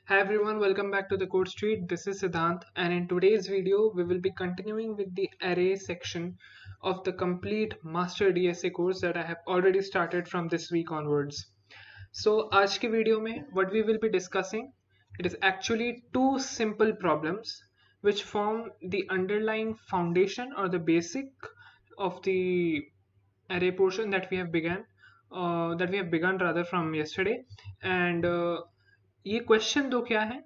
Hi everyone, welcome back to the Code Street. This is Siddhant, and in today's video, we will be continuing with the array section of the complete Master DSA course that I have already started from this week onwards. So, आज की video में what we will be discussing, it is actually two simple problems which form the underlying foundation or the basic of the array portion that we have begun rather from yesterday. And ये question दो क्या है.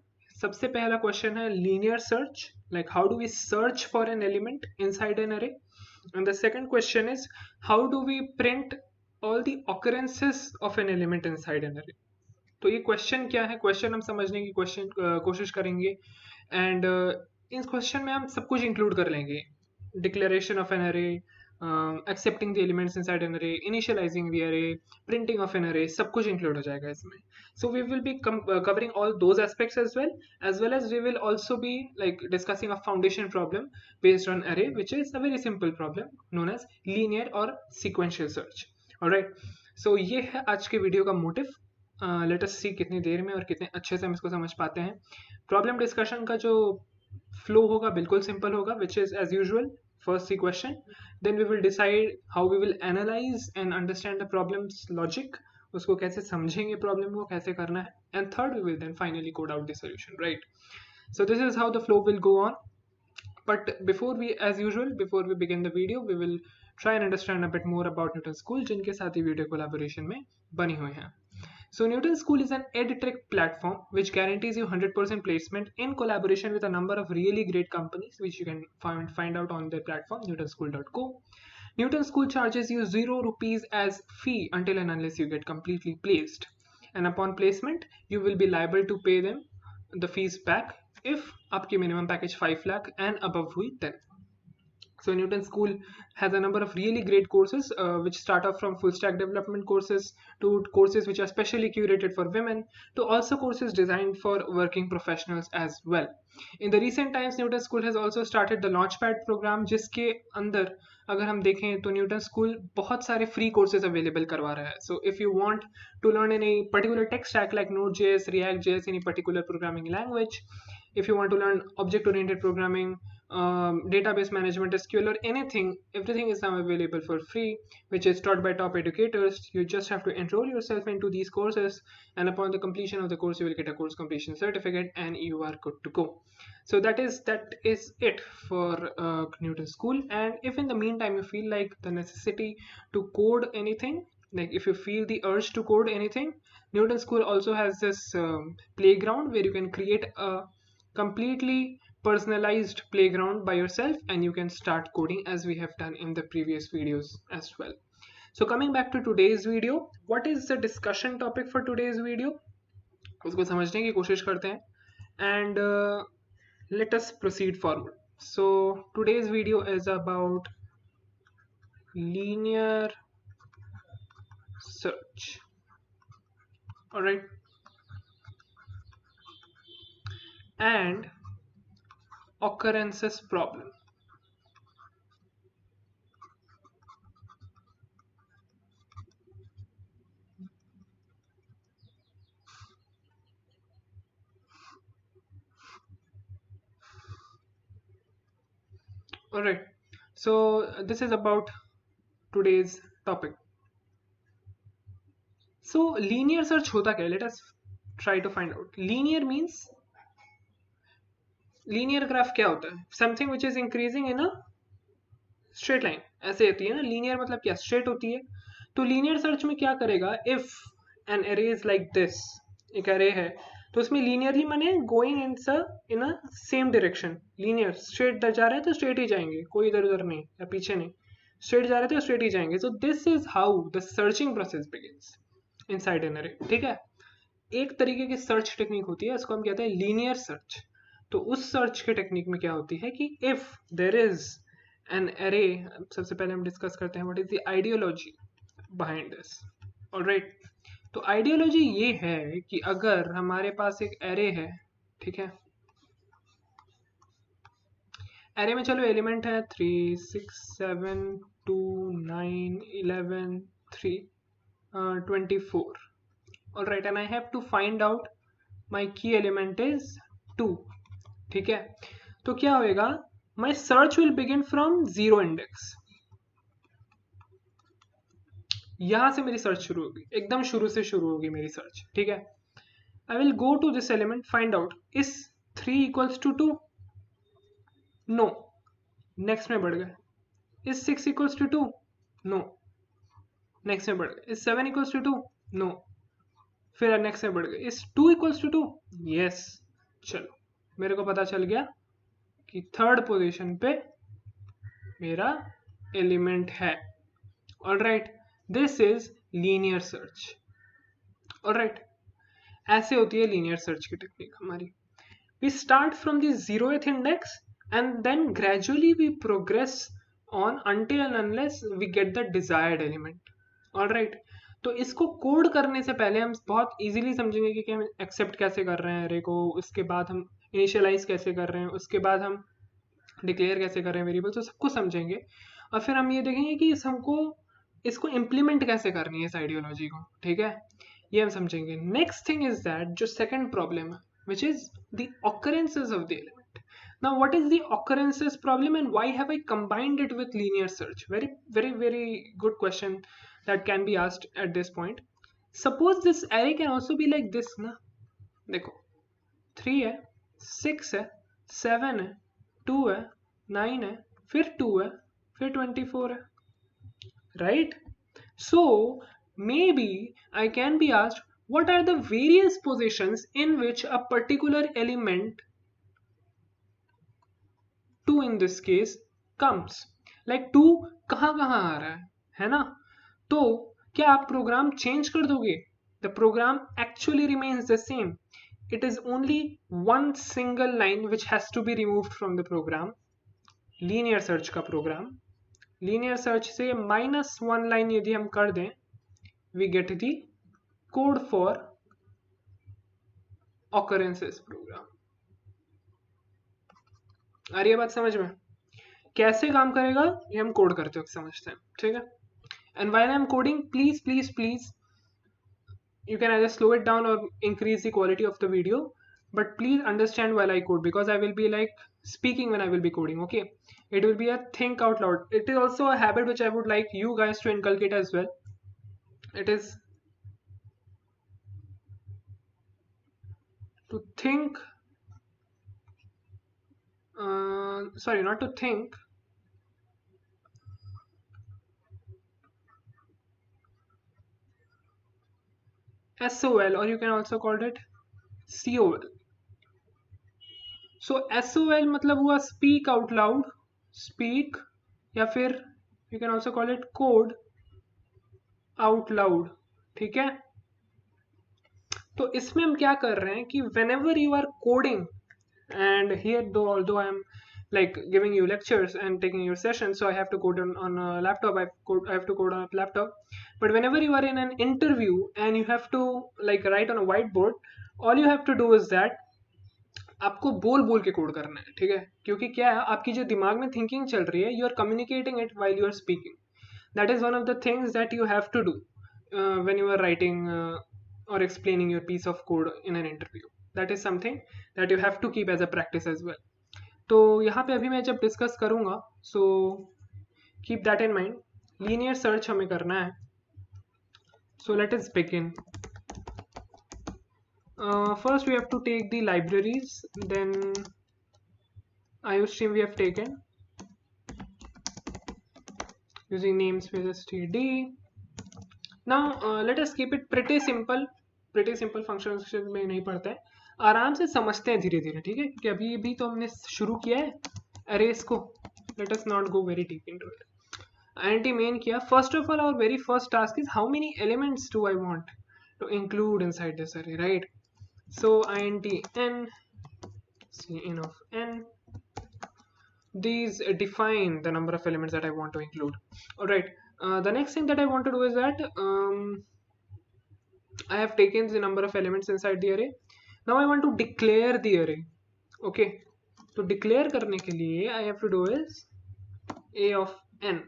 सबसे पहला question है linear search, like how do we search for an element inside an array. And the second question is how do we print all the occurrences of an element inside an array. तो ये question क्या है, question हम समझने की कोशिश करेंगे. And इस क्वेश्चन में हम सब कुछ इंक्लूड कर लेंगे. डिक्लेरेशन ऑफ एन अरे, accepting the elements inside an array, initializing the array, printing of an array, सब कुछ include हो जाएगा इसमें. So we will be covering all those aspects as well as we will also be like discussing a foundation problem based on array, which is a very simple problem known as linear or sequential search. Alright, so ये है आज के video का motive. Let us सी कितनी देर में और कितने अच्छे से हम इसको समझ पाते हैं. प्रॉब्लम डिस्कशन का जो फ्लो होगा बिल्कुल सिंपल होगा, which is as usual. First the question, then we will decide how we will analyze and understand the problem's logic, उसको कैसे समझेंगे प्रॉब्लम को कैसे करना है, and third we will then finally code out the solution, right? So this is how the flow will go on. But before we begin the video, we will try and understand a bit more about Newton School, जिनके साथ ही video collaboration में बनी हुई हैं. So Newton School is an EdTech platform which guarantees you 100% placement in collaboration with a number of really great companies, which you can find out on their platform newtonschool.co. Newton School charges you 0 rupees as fee until and unless you get completely placed. And upon placement, you will be liable to pay them the fees back if आपकी minimum package 5 lakh and above हुई then. So Newton School has a number of really great courses which start off from full stack development courses to courses which are specially curated for women to also courses designed for working professionals as well. In the recent times, Newton School has also started the Launchpad program, जिसके अंदर अगर हम देखें तो Newton School बहुत सारे free courses available करवा रहा है. So if you want to learn any particular tech stack like Node.js, React.js, any particular programming language, if you want to learn object-oriented programming, database management, SQL, or anything, everything is now available for free, which is taught by top educators. You just have to enroll yourself into these courses, and upon the completion of the course, you will get a course completion certificate, and you are good to go. So that is it for Newton School. And if in the meantime you feel like the necessity to code anything, like if you feel the urge to code anything, Newton School also has this playground where you can create a completely personalized playground by yourself and you can start coding as we have done in the previous videos as well. So coming back to today's video, what is the discussion topic for today's video, उसको समझने की कोशिश करते हैं and let us proceed forward. So today's video is about linear search. All right, and occurrences problem. All right, so this is about today's topic. So linear search होता क्या? Let us try to find out. Linear means, linear graph क्या होता है? Something which is increasing in a straight line. ऐसे होती है ना. Linear मतलब क्या? Straight होती है. तो linear search में क्या करेगा? If an array is like this, एक array है, तो उसमें linearly माने going in a same direction. Linear straight जा रहे हैं तो straight ही जाएंगे, कोई इधर उधर नहीं या पीछे नहीं. Straight जा रहे थे तो straight ही जाएंगे. So this is how the searching process begins inside an array. ठीक है. एक तरीके की सर्च टेक्निक होती है, उसको हम कहते हैं लीनियर सर्च. तो उस सर्च के टेक्निक में क्या होती है कि if there is an array, सबसे पहले हम डिस्कस करते हैं what is the ideology behind this. Alright, तो आइडियोलॉजी ये है कि अगर हमारे पास एक एरे है, ठीक है, एरे में चलो एलिमेंट है 3 6 7 2 9 11 3 24. All right, and I have to find out माई की एलिमेंट इज 2, ठीक है। तो क्या होएगा, my search will begin from 0 index, यहां से मेरी सर्च शुरू होगी, एकदम शुरू से शुरू होगी मेरी सर्च, ठीक है। I will go to this element, find out is 3 equals to 2, no, next में बढ़ गए, is 6 equals to 2, no, next में बढ़ गए, इज 7 इक्वल्स टू 2, नो, फिर नेक्स्ट में बढ़ गए, इज 2 इक्वल्स टू 2, यस, चलो मेरे को पता चल गया कि थर्ड पोजीशन पे मेरा एलिमेंट है। Alright, this is linear search. Alright, ऐसे होती है लीनियर सर्च की टेक्निक हमारी। We start from the 0th index and then gradually we progress on until and unless we get the desired element. Alright, तो इसको code करने से पहले हम बहुत इजीली समझेंगे कि हम एक्सेप्ट कैसे कर रहे हैं एरे को, उसके बाद हम इनिशियलाइज कैसे कर रहे हैं, उसके बाद हम डिक्लेयर कैसे कर रहे हैं वेरिएबल, तो सब कुछ समझेंगे। और फिर हम ये देखेंगे कि हमको इसको इम्प्लीमेंट कैसे करनी है इस आइडियोलॉजी को, ठीक है, ये हम समझेंगे। नेक्स्ट थिंग इज दैट, जो सेकंड प्रॉब्लम है which is the occurrences of the element. Now what is the occurrences problem and why have I combined it with linear search? Very good question that can be asked at this point. Suppose this array can also be like this ना, देखो 3 है, 6 है, 7 है, 2 है, 9 है, फिर 2 है, फिर 24 है, right? So maybe I can be asked, what are the various positions in which a particular element, 2 in this case, comes? Like 2 कहाँ कहाँ आ रहा है ना? तो क्या आप प्रोग्राम चेंज कर दोगे? The program actually remains the same. It is only one single line which has to be removed from the program. Linear search का प्रोग्राम, linear search से -1 line यदि हम कर दें, we get the code for occurrences program. आ रही है बात समझ में? कैसे काम करेगा ये हम कोड करते वक्त समझते हैं, ठीक है। And while I am coding, please you can either slow it down or increase the quality of the video, but please understand while I code, because I will be like speaking when I will be coding, okay? It will be a think out loud. It is also a habit which I would like you guys to inculcate as well. It is to think, sorry, not to think, SOL, or you can also call it COL. So SOL मतलब हुआ speak out loud, speak, या फिर you can also call it code out loud, ठीक है। तो इसमें हम क्या कर रहे हैं कि whenever you are coding, and here although I am like giving you lectures and taking your sessions, so I have to code on a laptop, I have to code on a laptop, but whenever you are in an interview and you have to like write on a whiteboard, all you have to do is that आपको बोल बोल के code करना है, ठीक है। क्योंकि क्या है, आपकी जो दिमाग में थिंकिंग चल रही है, you are communicating it while you are speaking. That is one of the things that you have to do when you are writing और explaining your piece of code in an interview. That is something that you have to keep as a practice as well. तो यहाँ पे अभी मैं जब discuss करूँगा, so keep that in mind. Linear search हमें करना है. So let us begin. First we have to take the libraries, then IOStream we have taken using namespace std. Now let us keep it pretty simple. Functions में नहीं पढ़ते हैं, आराम से समझते हैं धीरे धीरे, ठीक है, क्योंकि अभी भी तो हमने शुरू किया है अरेज को. Let us not go very deep into it. int main किया. First of all, our very first task is how many elements do I want to include inside this array, right? So int n, cin of n, these define the number of elements that I want to include. All right. The next thing that I want to do is that I have taken the number of elements inside the array. Now I want to declare the array. Okay. So declare करने के लिए I have to do is a of n.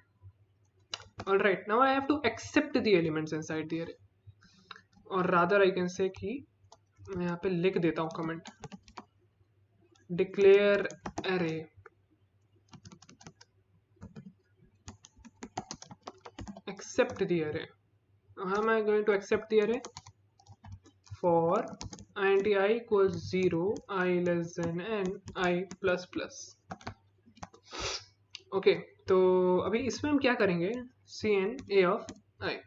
All right. Now I have to accept the elements inside the array, or rather I can say कि मैं यहाँ पे लिख देता हूँ comment, declare array accept the array. How am I going to accept the array? For int I equals 0, I less than n, I plus plus. Okay तो अभी इसमें हम क्या करेंगे, cn a of I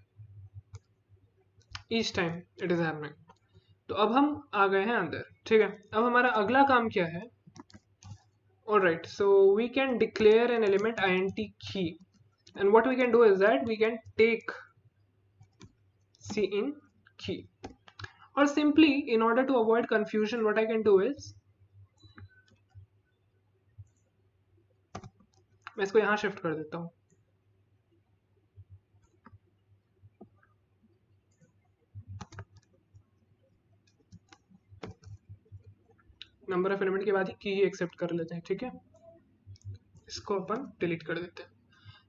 each time it is happening. तो अब हम आ गए हैं अंदर, ठीक है. अब हमारा अगला काम क्या है? Alright, so we can declare an element int key, and what we can do is that we can take cin key, or simply in order to avoid confusion what I can do is मैं इसको यहाँ shift कर देता हूँ. Number of element के बाद ही की ही accept कर लेते हैं, ठीक है. इसको अपन डिलीट कर देते हैं.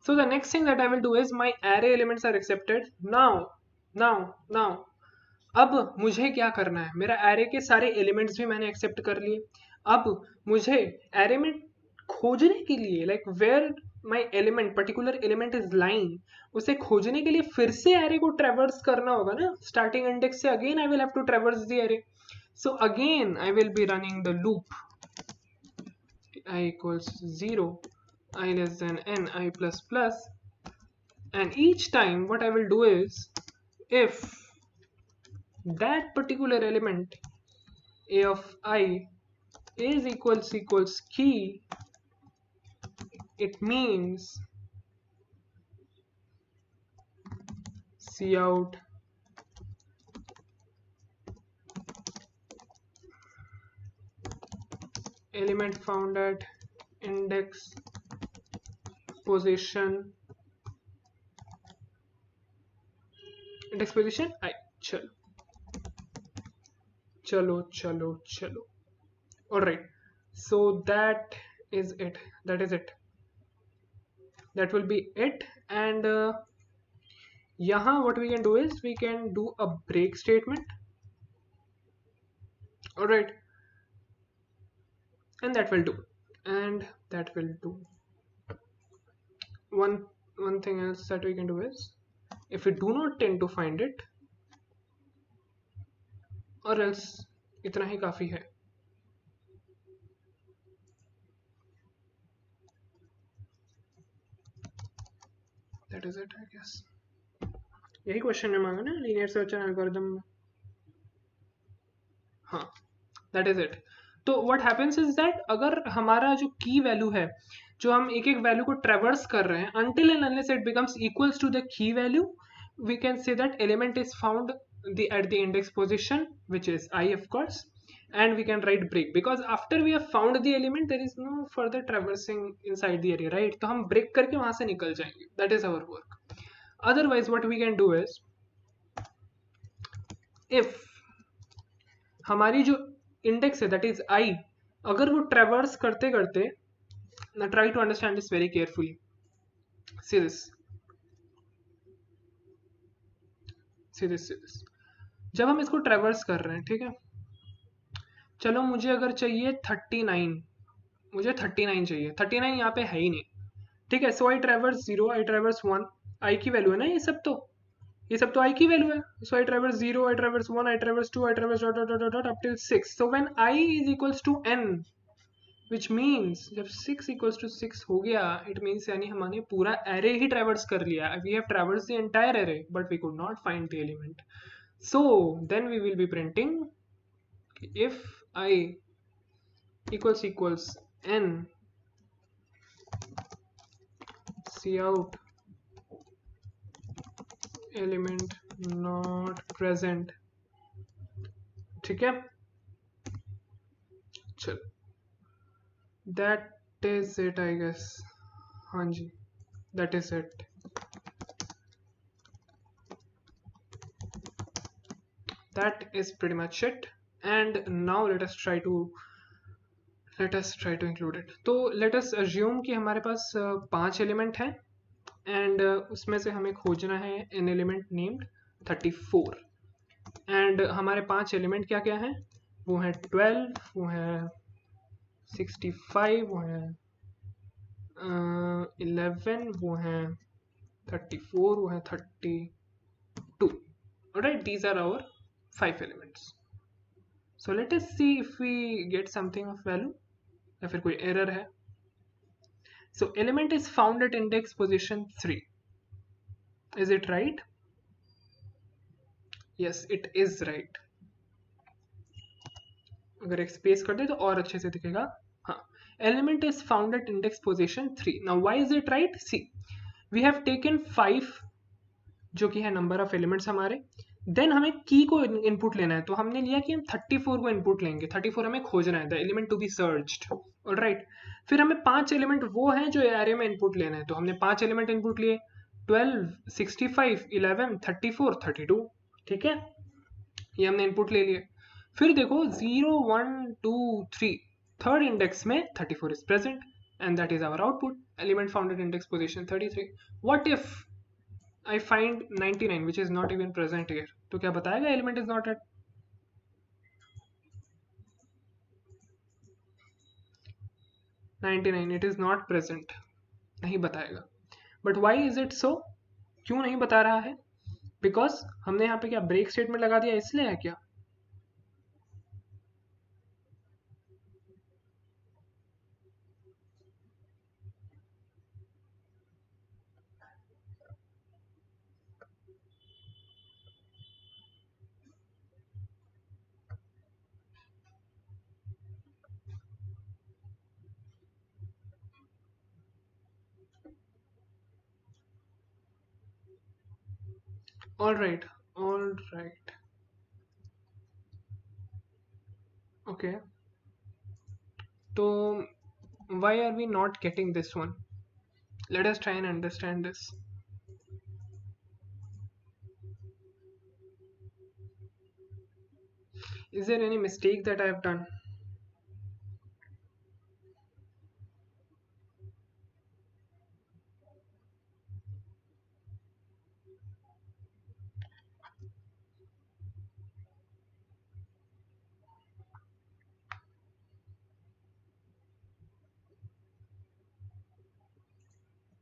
So the next thing that I will do is my array elements are accepted. Now अब मुझे क्या करना है, मेरा एरे के सारे एलिमेंट्स भी मैंने एक्सेप्ट कर लिए. अब मुझे एरे में खोजने के लिए, like where my element particular element is lying, उसे खोजने के लिए फिर से एरे को ट्रैवर्स करना होगा ना. स्टार्टिंग इंडेक्स से again I will have to traverse the array. So again I will be running the loop I equals 0, I less than n, I plus plus, and each time what I will do is, if that particular element a of I is equals key, it means cout element found at index position I. चलो. All right, so that is it. That will be it. And यहाँ what we can do is we can do a break statement. All right, and that will do. One thing else that we can do is, if we do not tend to find it, or else इतना ही काफी है. That is it, I guess. यही question में मांगा ना, linear search and algorithm. हाँ, that is it. तो what happens is that अगर हमारा जो की वैल्यू है, जो हम एक वैल्यू को ट्रेवर्स कर रहे हैं, until and unless it becomes equals to the key value, we can say that element is found at the index position, which is I of course, and we can write break, because after we have found the element there is no further traversing inside the area, right? तो हम break करके वहां से निकल जाएंगे. That is our work. Otherwise what we can do is, if हमारी जो index है दैट इज आई, अगर वो ट्रेवर्स करते करते, now try to understand this very carefully. See this. जब हम इसको ट्रेवर्स कर रहे हैं, ठीक है, चलो मुझे अगर चाहिए 39, मुझे 39 चाहिए. 39 यहाँ पे है ही नहीं, ठीक है. So I traverse 0, I traverse 1, आई की वैल्यू है ना ये सब तो आई की वैल्यू है. So I traverse 0, I traverse 1, I traverse 2, I traverse dot up till 6. So when i is equals to n, which means जब 6 इक्वल्स टू 6 हो गया, इट मीन्स यानी हमने पूरा एरे ही ट्रेवर्स कर लिया. We have traverse the entire array but we could not find the element. So then we will be printing if I equals n, cout element not present. ठीक है, चलो, that is it I guess. हाँ जी, that is it. That is pretty much it. And now let us try to include it. तो let us assume कि हमारे पास 5 element हैं, and उसमें से हमें खोजना है an element named 34. एंड हमारे 5 एलिमेंट क्या क्या हैं, वो है 12, वो है 65, वो है 11, वो है 34, वो है 32. Alright, these are our 5 elements. So let us see if we get something of value या फिर कोई error है. So element is found at index position 3. Is it right? Yes, it is right. अगर एक स्पेस कर दे तो और अच्छे से दिखेगा. हाँ, element is found at index position 3. Now why is it right? See, we have taken 5 जो कि है नंबर ऑफ एलिमेंट्स हमारे. देन हमें की को इनपुट लेना है, तो हमने लिया कि हम 34 को इनपुट लेंगे. 34 हमें खोजना है, the element to be searched. Alright, फिर हमें 5 एलिमेंट वो हैं जो एरे में इनपुट लेना है, तो हमने 5 एलिमेंट इनपुट लिए, 12, 65, 11, 34, 32. ठीक है, ये हमने इनपुट ले लिए. फिर देखो 0, 1, 2, 3, थर्ड इंडेक्स में 34 is present and that is our output, element found at index position 33. What if I find 99 which is not even present here, तो क्या बताएगा element is not at 99, it is not present, नहीं बताएगा. But why is it so? क्यों नहीं बता रहा है? Because हमने यहाँ पे क्या ब्रेक स्टेटमेंट लगा दिया, इसलिए है क्या? All right, okay, so why are we not getting this one? Let us try and understand this. Is there any mistake that I have done?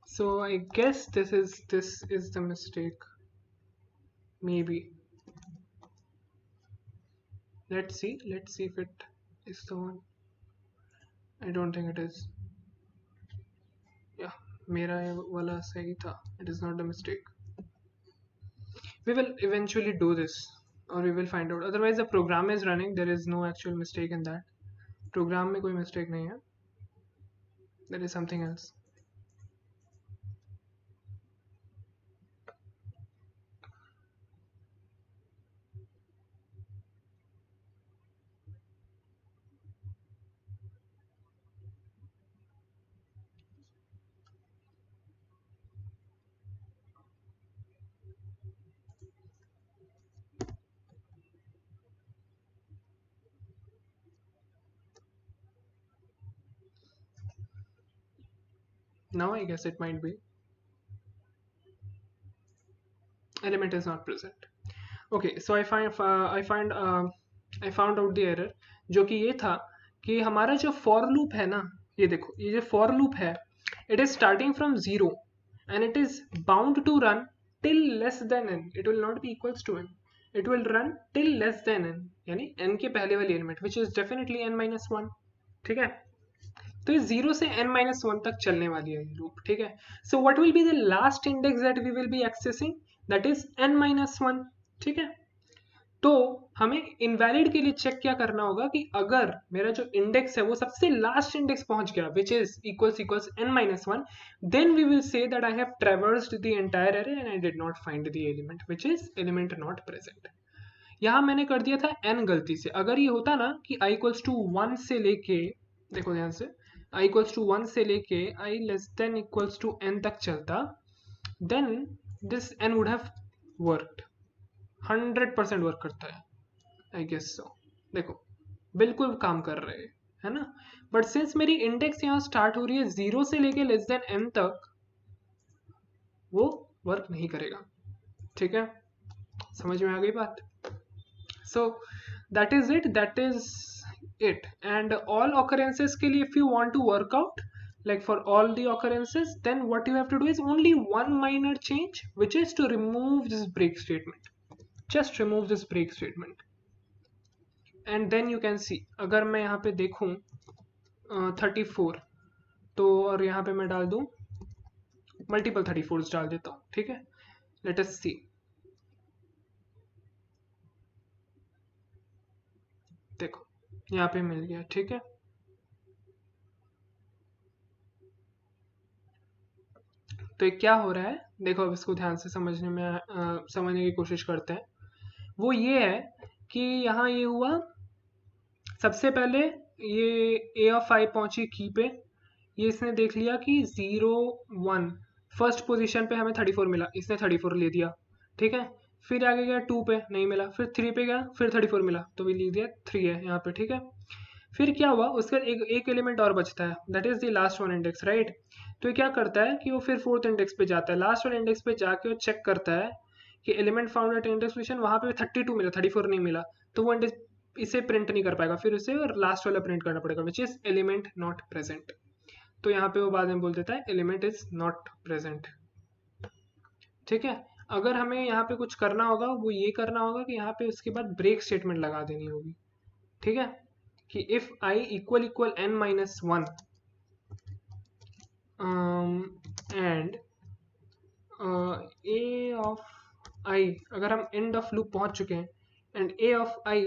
So I guess this is the mistake. Maybe. Let's see if it is the one. I don't think it is. Yeah, मेरा वाला सही था. It is not a mistake. We will eventually do this, or we will find out. Otherwise, the program is running. There is no actual mistake in that. Program में कोई mistake नहीं है. There is something else. Now I guess it might be. Element is not present. Okay, so I found out the error, जो कि ये था कि हमारा जो for loop है ना, ये देखो, ये जो for loop है, it is starting from 0 and it is bound to run till less than n. It will not be equals to n. It will run till less than n, यानी n के पहले वाली element, which is definitely n minus 1. ठीक है, तो ये 0 से n minus 1 तक चलने वाली है लूप. ठीक है, so what will be the last index that we will be accessing? That is n minus 1. ठीक है, तो हमें इनवैलिड के लिए चेक क्या करना होगा कि अगर मेरा जो इंडेक्स है वो सबसे लास्ट इंडेक्स पहुंच गया, which is equals n minus 1, then we will say that I have traversed the entire array and I did not find the element, which is element not present. यहां मैंने कर दिया था n गलती से. अगर ये होता ना कि i इक्वल्स टू 1 से लेके, देखो ध्यान से, i इक्वल्स टू 1 से लेके i less than equals to n तक चलता, then this n would have worked. 100% work करता है, आई गेस सो. देखो बिल्कुल काम कर रहे हैं, है ना. बट सिंस मेरी इंडेक्स यहाँ स्टार्ट हो रही है 0 से लेके लेस देन n तक, वो वर्क नहीं करेगा. ठीक है, समझ में आ गई बात. So that is it. And all occurrences के लिए, if you want to work out like for all the occurrences, then what you have to do is only one minor change, which is to remove this break statement. Just remove this break statement and then you can see, अगर मैं यहाँ पे देखूँ 34, तो और यहाँ पे मैं डाल दूँ मल्टीपल 34s डाल देता हूँ, ठीक है. लेट अस सी. देखो यहाँ पे मिल गया, ठीक है. तो ये क्या हो रहा है, देखो अब इसको ध्यान से समझने की कोशिश करते हैं. वो ये है कि यहाँ ये हुआ, सबसे पहले ये a ऑफ i पहुंची की पे, ये इसने देख लिया कि 0 1 फर्स्ट पोजीशन पे हमें 34 मिला, इसने 34 ले दिया, ठीक है. फिर आगे गया 2 पे, नहीं मिला, फिर 3 पे गया, फिर 34 मिला, तो भी लिख दिया 3 है यहाँ पे, ठीक है. फिर क्या हुआ, उसका एक एलिमेंट और बचता है, that is the last one index, right. तो ये क्या करता है कि वो फिर फोर्थ इंडेक्स पे जाता है, लास्ट वन इंडेक्स पे जाके वो चेक करता है कि element found at index position, वहां पे 32 मिला, 34 नहीं मिला, तो वो इंडेक्स इसे प्रिंट नहीं कर पाएगा, फिर उसे लास्ट वाला प्रिंट करना पड़ेगा, विच इज एलिमेंट नॉट प्रेजेंट. तो यहाँ पे वो बाद में बोल देता है एलिमेंट इज नॉट प्रेजेंट, ठीक है. अगर हमें यहाँ पे कुछ करना होगा, वो ये करना होगा कि यहाँ पे उसके बाद ब्रेक स्टेटमेंट लगा देनी होगी, ठीक है, कि if i equal equal n minus 1 and a of i, अगर हम एंड ऑफ लूप पहुंच चुके हैं and a of i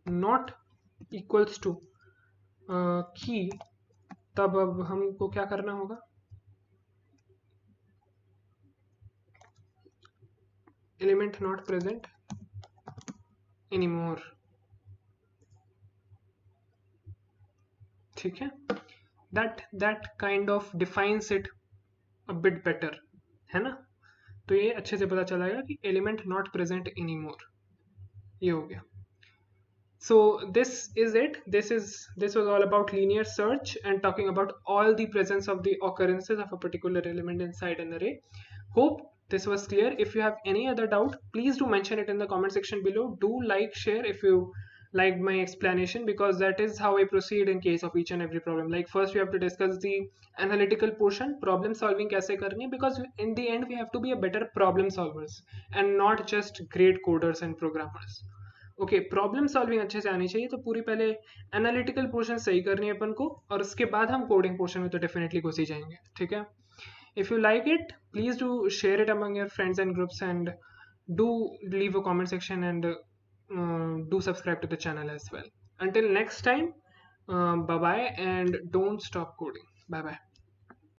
not equals to key, तब अब हमको क्या करना होगा, एलिमेंट नॉट प्रेजेंट एनीमोर, ठीक है. That kind of defines it a bit better, है ना. तो ये अच्छे से पता चलाएगा कि एलिमेंट नॉट प्रेजेंट एनीमोर, ये हो गया. So this is it. This was all about linear search and talking about all the presence of the occurrences of a particular element inside an array. Hope this was clear. If you have any other doubt, please do mention it in the comment section below. Do like, share if you liked my explanation, because that is how I proceed in case of each and every problem. Like first we have to discuss the analytical portion, problem solving कैसे करनी, because in the end we have to be a better problem solvers and not just great coders and programmers. Okay, problem solving अच्छे से आनी चाहिए, तो पूरी पहले analytical portion सही करनी है अपन को, और उसके बाद हम कोडिंग पोर्शन में तो डेफिनेटली घुस ही जाएंगे, ठीक है. If you like it, please do share it among your friends and groups and do leave a comment section and do subscribe to the channel as well. Until next time, bye bye and don't stop coding. Bye bye.